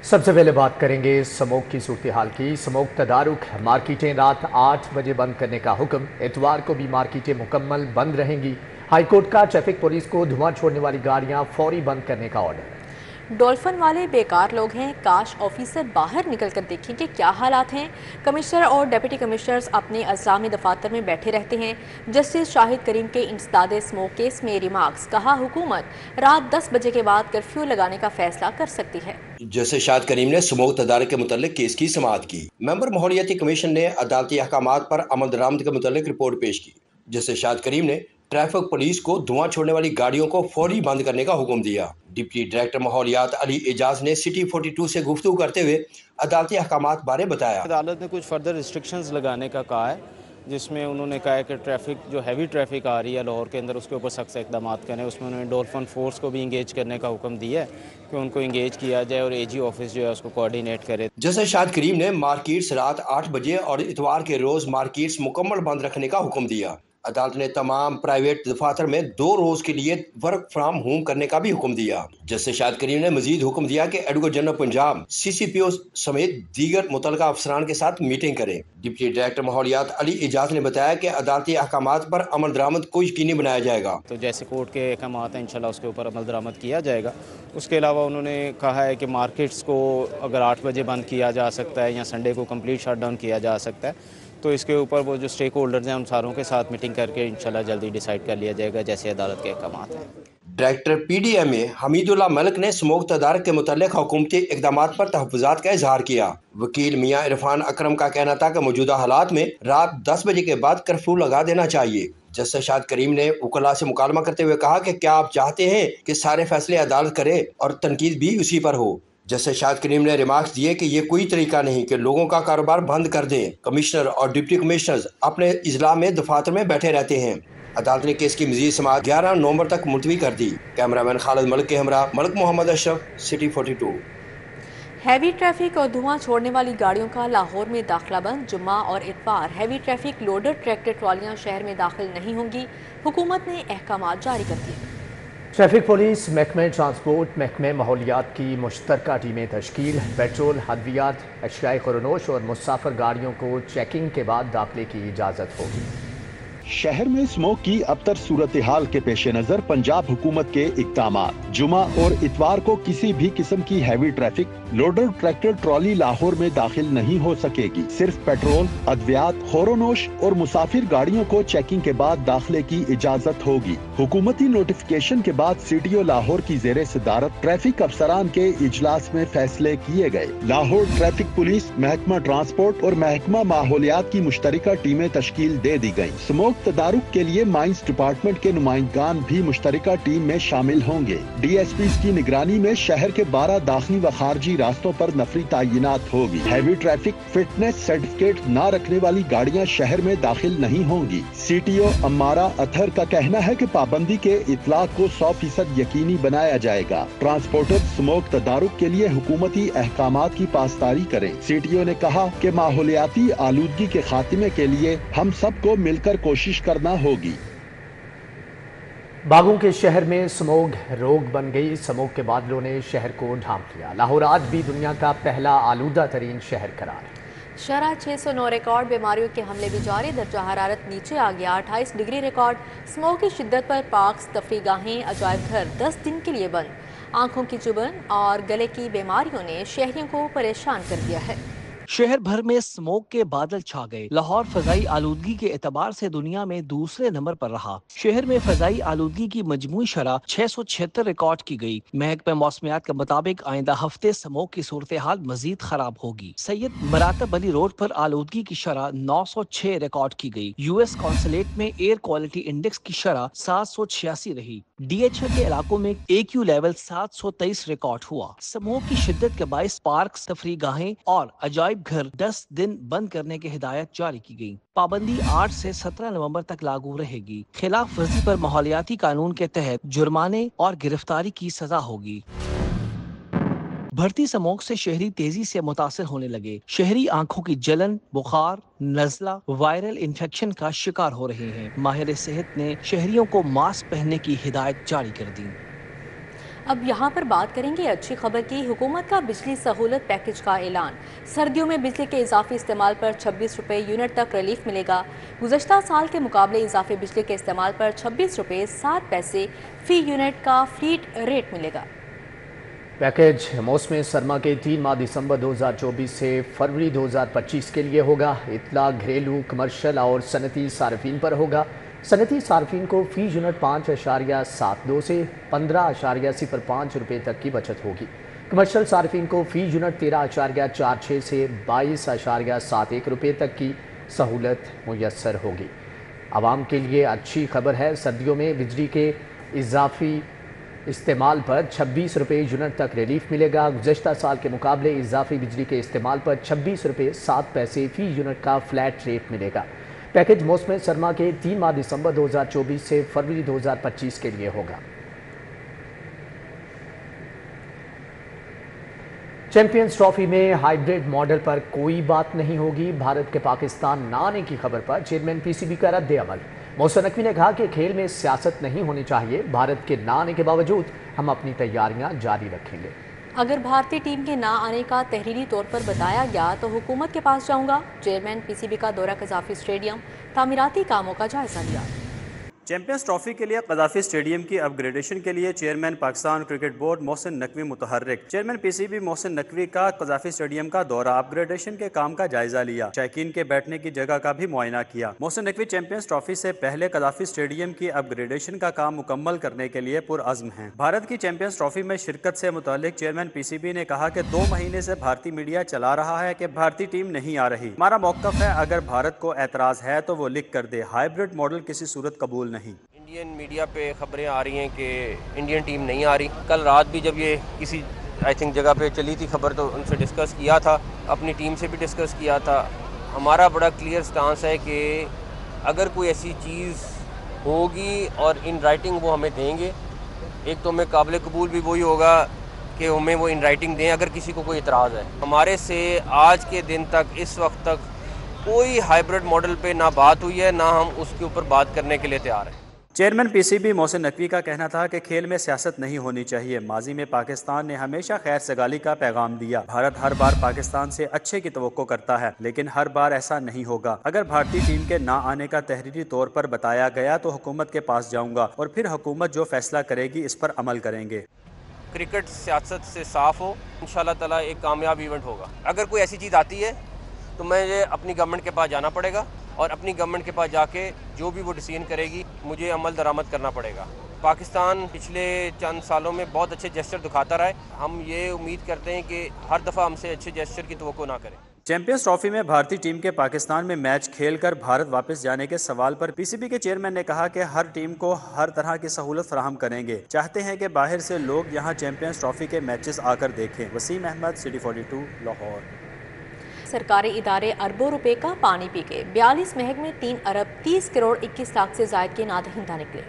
سب سے پہلے بات کریں گے سموگ کی صورتحال کی۔ سموگ تدارک، مارکیٹیں رات 8 بجے بند کرنے کا حکم۔ اتوار کو بھی مارکیٹیں مکمل بند رہیں گی۔ ہائی کورٹ کا ٹریفک پولیس کو دھواں چھوڑنے والی گاڑیاں فوری بند کرنے کا آرڈر۔ ڈولفن والے بیکار لوگ ہیں، کاش آفیسر باہر نکل کر دیکھیں کہ کیا حالات ہیں۔ کمشنر اور ڈپٹی کمشنرز اپنے اضلاع میں دفاتر میں بیٹھے رہتے ہیں۔ جسٹس شاہد کریم کے انسداد اسموگ کیس میں ریمارکس، کہا حکومت رات 10 بجے کے بعد کرفیو لگانے کا فیصلہ کر سکتی ہے۔ جسٹس شاہد کریم نے سموگ تدارک کے متعلق کیس کی سماعت کی۔ ممبر ماحولیاتی کمیشن نے عدالتی احکامات پر عمل درآمد کے متعلق رپورٹ پیش کی۔ جسٹس شاہد کریم نے ٹریفک پولیس کو دھواں چھوڑنے والی گاڑیوں کو فوری بند کرنے کا حکم دیا۔ ڈپٹی ڈائریکٹر ماحولیات علی اعجاز نے سٹی 42 سے گفتگو کرتے ہوئے عدالتی احکامات بارے بتایا۔ عدالت نے کچھ فردر ریسٹرکشنز لگانے کا کہا ہے، جس میں انہوں نے کہا ہے کہ ٹریفک جو ہیوی ٹریفک آ رہی ہے لاہور کے اندر، اس کے اوپر سخت اقدامات کریں۔ اس میں انہوں نے ڈولفن فورس کو بھی انگیج کرنے کا حکم دیا ہے کہ ان کو انگیج کیا جائے اور اے جی آفس جو ہے اس کو کوارڈینیٹ کرے۔ جسٹس شاہد کریم نے مارکیٹس رات 8 بجے اور اتوار کے روز مارکیٹس مکمل بند رکھنے کا حکم دیا۔ عدالت نے تمام پرائیویٹ دفاتر میں 2 روز کے لیے ورک فرام ہوم کرنے کا بھی حکم دیا۔ جسٹس شاہد کریم نے مزید حکم دیا کہ ایڈوکیٹ جنرل پنجاب سی سی پی او سمیت دیگر متعلقہ افسران کے ساتھ میٹنگ کریں۔ ڈپٹی ڈائریکٹر ماحولیات علی اعجاز نے بتایا کہ عدالتی احکامات پر عمل درآمد کو یقینی بنایا جائے گا۔ تو جیسے کورٹ کے احکامات ہیں انشاءاللہ اس کے اوپر عمل درآمد کیا جائے گا۔ اس کے علاوہ انہوں نے کہا ہے کہ مارکیٹس کو اگر 8 بجے بند کیا جا سکتا ہے یا سنڈے کو کمپلیٹ شٹ ڈاؤن کیا جا سکتا ہے، تو اس کے اوپر وہ جو اسٹیک ہولڈرز ہیں ان ساروں کے ساتھ میٹنگ کر کے انشاءاللہ جلدی ڈیسائیڈ کر لیا جائے گا جیسے عدالت کے احکامات ہیں۔ ڈائریکٹر پی ڈی ایم اے حمید اللہ ملک نے سموگ تدارک کے متعلق حکومتی اقدامات پر تحفظات کا اظہار کیا۔ وکیل میاں عرفان اکرم کا کہنا تھا کہ موجودہ حالات میں رات 10 بجے کے بعد کرفیو لگا دینا چاہیے۔ جسٹس شاہد کریم نے وکلاء سے مکالمہ کرتے ہوئے کہا کہ کیا آپ چاہتے ہیں کہ سارے فیصلے عدالت کرے اور تنقید بھی اسی پر ہو۔ جسٹس شاہد کریم نے ریمارکس دیے کہ یہ کوئی طریقہ نہیں کہ لوگوں کا کاروبار بند کر دیں۔ کمشنر اور ڈپٹی کمشنرز اپنے اضلاع میں دفاتر میں بیٹھے رہتے ہیں۔ عدالت نے کیس کی مزید سماعت 11 نومبر تک ملتوی کر دی۔ کیمرہ مین خالد ملک کے ہمراہ ملک محمد اشرف، سٹی 42۔ ہیوی ٹریفک اور دھواں چھوڑنے والی گاڑیوں کا لاہور میں داخلہ بند۔ جمعہ اور اتوار ہیوی ٹریفک لوڈر ٹریکٹر ٹرالیاں شہر میں داخل نہیں ہوں گی۔ حکومت نے احکامات جاری کر دیے۔ ٹریفک پولیس، محکمہ ٹرانسپورٹ، محکمہ ماحولیات کی مشترکہ ٹیمیں تشکیل۔ پیٹرول، ادویات، اشیاء خورنوش اور مسافر گاڑیوں کو چیکنگ کے بعد داخلے کی اجازت ہوگی۔ شہر میں اسموگ کی ابتر صورتحال کے پیش نظر پنجاب حکومت کے اقدامات۔ جمعہ اور اتوار کو کسی بھی قسم کی heavy traffic لوڈر tractor trolley Lahore میں داخل نہیں ہو سکے گی۔ صرف پیٹرول، ادویات، خورونوش اور مسافر گاڑیوں کو چیکنگ کے بعد داخلے کی اجازت ہوگی۔ حکومتی نوٹیفیکیشن کے بعد سی ڈی او لاہور کی زیر صدارت ٹریفک افسران کے اجلاس میں فیصلے کیے گئے۔ لاہور ٹریفک پولیس، محکمہ ٹرانسپورٹ اور محکمہ ماحولیات کی مشترکہ ٹیمیں تشکیل دے دی گئیں۔ اسموگ تدارک کے لیے مائنز ڈپارٹمنٹ کے نمائندگان بھی مشترکہ ٹیم میں شامل ہوں گے۔ ڈی ایس پیز کی نگرانی میں شہر کے 12 داخلی و خارجی راستوں پر نفری تعینات ہوگی۔ ہیوی ٹریفک فٹنس سرٹیفکیٹ نہ رکھنے والی گاڑیاں شہر میں داخل نہیں ہوں گی۔ سی ٹی او امارہ اطہر کا کہنا ہے کہ پابندی کے اطلاق کو 100% یقینی بنایا جائے گا۔ ٹرانسپورٹر اسموگ تدارک کے لیے حکومتی احکامات کی پاسداری کریں۔ سی ٹی او نے کہا کہ ماحولیاتی آلودگی کے خاتمے کے لیے ہم سب کو مل کر کوشش کرنا ہوگی۔ باغوں کے شہر میں سموگ روگ بن گئی۔ سموگ کے بادلوں نے شہر کو ڈھانپ لیا۔ لاہور آج بھی دنیا کا پہلا آلودہ ترین شہر قرار ہے۔ شرح 609 ریکارڈ۔ بیماریوں کے حملے بھی جاری۔ درجہ حرارت نیچے آ گیا، 28 ڈگری ریکارڈ۔ اسموگ کی شدت پر پارکس، تفریح گاہیں، عجائب گھر 10 دن کے لیے بند۔ آنکھوں کی چبھن اور گلے کی بیماریوں نے شہریوں کو پریشان کر دیا ہے۔ شہر بھر میں اسموگ کے بادل چھا گئے۔ لاہور فضائی آلودگی کے اعتبار سے دنیا میں دوسرے نمبر پر رہا۔ شہر میں فضائی آلودگی کی مجموعی شرح 676 ریکارڈ کی گئی۔ محکمہ موسمیات کے مطابق آئندہ ہفتے اسموگ کی صورتحال مزید خراب ہوگی۔ سید مراتب علی روڈ پر آلودگی کی شرح 906 ریکارڈ کی گئی۔ یو ایس قونصلیٹ میں ایئر کوالٹی انڈیکس کی شرح 786 رہی۔ ڈی ایچ ایل کے علاقوں میں اے کیو لیول 723 ریکارڈ ہوا۔ اسموگ کی شدت کے باعث پارکس، تفریح گاہیں اور عجائب گھر 10 دن بند کرنے کی ہدایت جاری کی گئی۔ پابندی 8 سے 17 نومبر تک لاگو رہے گی۔ خلاف ورزی پر ماحولیاتی قانون کے تحت جرمانے اور گرفتاری کی سزا ہوگی۔ بڑھتی اسموگ سے شہری تیزی سے متاثر ہونے لگے۔ شہری آنکھوں کی جلن، بخار، نزلہ، وائرل انفیکشن کا شکار ہو رہے ہیں۔ ماہر صحت نے شہریوں کو ماسک پہننے کی ہدایت جاری کر دی۔ اب یہاں پر بات کریں گے اچھی خبر کی۔ حکومت کا بجلی سہولت پیکج کا اعلان۔ سردیوں میں بجلی کے اضافی استعمال پر 26 روپے یونٹ تک ریلیف ملے گا۔ گزشتہ سال کے مقابلے اضافی بجلی کے استعمال پر 26 روپے 7 پیسے فی یونٹ کا فلیٹ ریٹ ملے گا۔ پیکج موسم سرما کے 3 ماہ دسمبر 2024 سے فروری 2025 کے لیے ہوگا۔ اطلاع گھریلو، کمرشل اور صنعتی صارفین پر ہوگا۔ صنعتی صارفین کو فی یونٹ 5.72 سے 15.05 روپے تک کی بچت ہوگی۔ کمرشل صارفین کو فی یونٹ 13.46 سے 22.71 روپے تک کی سہولت میسر ہوگی۔ عوام کے لیے اچھی خبر ہے، سردیوں میں بجلی کے اضافی استعمال پر 26 روپے یونٹ تک ریلیف ملے گا۔ گزشتہ سال کے مقابلے اضافی بجلی کے استعمال پر 26 روپے 7 پیسے فی یونٹ کا فلیٹ ریٹ ملے گا۔ پیکج موسم سرما کے 3 ماہ دسمبر 2024 سے فروری 2025 کے لیے ہوگا۔ چیمپئنز ٹرافی میں ہائیبریڈ ماڈل پر کوئی بات نہیں ہوگی۔ بھارت کے پاکستان نہ آنے کی خبر پر چیئرمین پی سی بی کا رد عمل۔ محسن نقوی نے کہا کہ کھیل میں سیاست نہیں ہونی چاہیے۔ بھارت کے نہ آنے کے باوجود ہم اپنی تیاریاں جاری رکھیں گے۔ اگر بھارتی ٹیم کے نہ آنے کا تحریری طور پر بتایا گیا تو حکومت کے پاس جاؤں گا۔ چیئرمین پی سی بی کا دورہ قذافی اسٹیڈیم، تعمیراتی کاموں کا جائزہ لیا۔ چیمپئنز ٹرافی کے لیے قذافی اسٹیڈیم کی اپ گریڈیشن کے لیے chairman Pakistan cricket board Mohsin Naqvi متحرک۔ Chairman P C B Mohsin Naqvi کا قذافی اسٹیڈیم کا دورہ، اپ گریڈیشن کے کام کا جائزہ لیا، شائقین کے بیٹھنے کی جگہ کا بھی معائنہ کیا۔ محسن نقوی چیمپئنز ٹرافی سے پہلے قذافی اسٹیڈیم کی اپ گریڈیشن کا کام مکمل کرنے کے لیے پرعزم ہیں۔ بھارت کی چیمپئنز ٹرافی میں شرکت سے متعلق چیئرمین پی سی بی نے کہا کہ 2 مہینے سے بھارتی میڈیا چلا رہا ہے کہ بھارتی ٹیم نہیں آ رہی۔ ہمارا موقف ہے، اگر بھارت کو اعتراض ہے تو وہ لکھ کر دے، ہائیبرڈ ماڈل کسی صورت قبول نہیں۔ انڈین میڈیا پہ خبریں آ رہی ہیں کہ انڈین ٹیم نہیں آ رہی۔ کل رات بھی جب یہ کسی جگہ پہ چلی تھی خبر تو ان سے ڈسکس کیا تھا، اپنی ٹیم سے بھی ڈسکس کیا تھا۔ ہمارا بڑا کلیئر سٹانس ہے کہ اگر کوئی ایسی چیز ہوگی اور ان رائٹنگ وہ ہمیں دیں گے، ایک تو ہمیں قابل قبول بھی وہی ہوگا کہ ہمیں وہ ان رائٹنگ دیں اگر کسی کو کوئی اعتراض ہے۔ ہمارے سے آج کے دن تک، اس وقت تک کوئی ہائیبرڈ ماڈل پہ نہ بات ہوئی ہے، نہ ہم اس کے اوپر بات کرنے کے لیے تیار ہیں۔ Chairman P C B Mohsin Naqvi کا کہنا تھا کہ کھیل میں سیاست نہیں ہونی چاہیے۔ ماضی میں پاکستان نے ہمیشہ خیر سگالی کا پیغام دیا۔ بھارت ہر بار پاکستان سے اچھے کی توقع کرتا ہے، لیکن ہر بار ایسا نہیں ہوگا۔ اگر بھارتی ٹیم کے نہ آنے کا تحریری طور پر بتایا گیا تو حکومت کے پاس جاؤں گا اور پھر حکومت جو فیصلہ کرے گی اس پر عمل کریں گے۔ کرکٹ سیاست سے صاف ہو، انشاءاللہ تعالیٰ ایک کامیاب ایونٹ ہوگا۔ اگر کوئی ایسی چیز آتی ہے تو مجھے اپنی گورنمنٹ کے پاس جانا پڑے گا اور اپنی گورنمنٹ کے پاس جا کے جو بھی وہ ڈیسیژن کرے گی مجھے عمل درآمد کرنا پڑے گا۔ پاکستان پچھلے چند سالوں میں بہت اچھے جیسچر دکھاتا رہا ہے، ہم یہ امید کرتے ہیں کہ ہر دفعہ ہم سے اچھے جیسچر کی توقع نہ کریں۔ چیمپئنز ٹرافی میں بھارتی ٹیم کے پاکستان میں میچ کھیل کر بھارت واپس جانے کے سوال پر پی سی بی کے چیئرمین نے کہا کہ ہر ٹیم کو ہر طرح کی سہولت فراہم کریں گے، چاہتے ہیں کہ باہر سے لوگ یہاں چیمپئنز ٹرافی کے میچز آ کر دیکھیں۔ وسیم احمد، سٹی 42، لاہور۔ سرکاری ادارے اربوں روپے کا پانی پی گئے۔ 42 محکمے 3 ارب 30 کروڑ 21 لاکھ سے زائد کے نادہندہ نکلے۔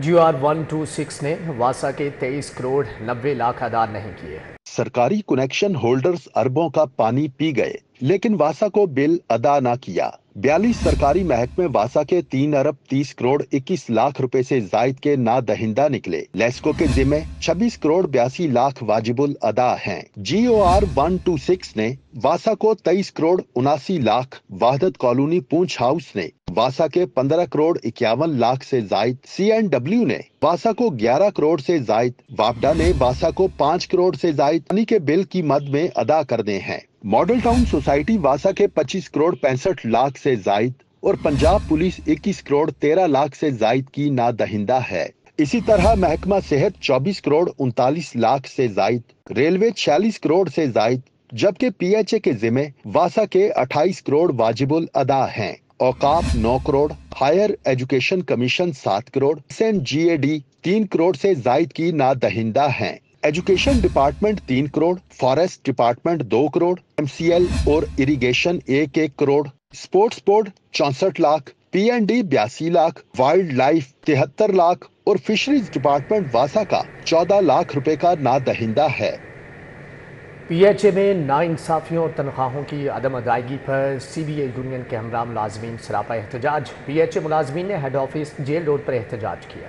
GR 126 نے واسا کے 23 کروڑ 90 لاکھ ادا نہیں کیے۔ سرکاری کنیکشن ہولڈرز اربوں کا پانی پی گئے لیکن واسا کو بل ادا نہ کیا۔ 42 سرکاری محکمے واسا کے 3 ارب 30 کروڑ 21 لاکھ روپے سے زائد کے نادہندہ نکلے۔ لیسکو کے ذمہ 26 کروڑ 82 لاکھ واجب الادا ہیں۔ GOR 126 نے واسا کو 23 کروڑ 79 لاکھ، وحدت کالونی پونچھ ہاؤس نے واسا کے 15 کروڑ 51 لاکھ سے زائد، CNW نے واسا کو 11 کروڑ سے زائد، واپڈا نے واسا کو 5 کروڑ سے زائد پانی کے بل کی مد میں ادا کرنے ہیں۔ ماڈل ٹاؤن سوسائٹی واسا کے 25 کروڑ 65 لاکھ سے زائد اور پنجاب پولیس 21 کروڑ 13 لاکھ سے زائد کی نادہندہ ہے۔ اسی طرح محکمہ صحت 24 کروڑ 39 لاکھ سے زائد، ریلوے 46 کروڑ سے زائد، جبکہ PHA کے ذمہ واسا کے 28 کروڑ واجب الادا ہیں۔ اوقاف 9 crore, higher education commission 7 crore, SNGAD 3 crore سے زائد کی نادہندہ ہیں۔ Education department 3 crore, forest department 2 crore, MCL اور irrigation 1 crore, sports board 64 lakh, PND 82 lakh, wild life 73 lakh اور فشریز ڈپارٹمنٹ واسا کا 14 لاکھ روپے کا نادہندہ ہے۔ PHA میں ناانصافیوں اور تنخواہوں کی عدم ادائیگی پر CBA یونین کے ہمراہ ملازمین سراپا احتجاج۔ PHA ملازمین نے ہیڈ آفس جیل روڈ پر احتجاج کیا۔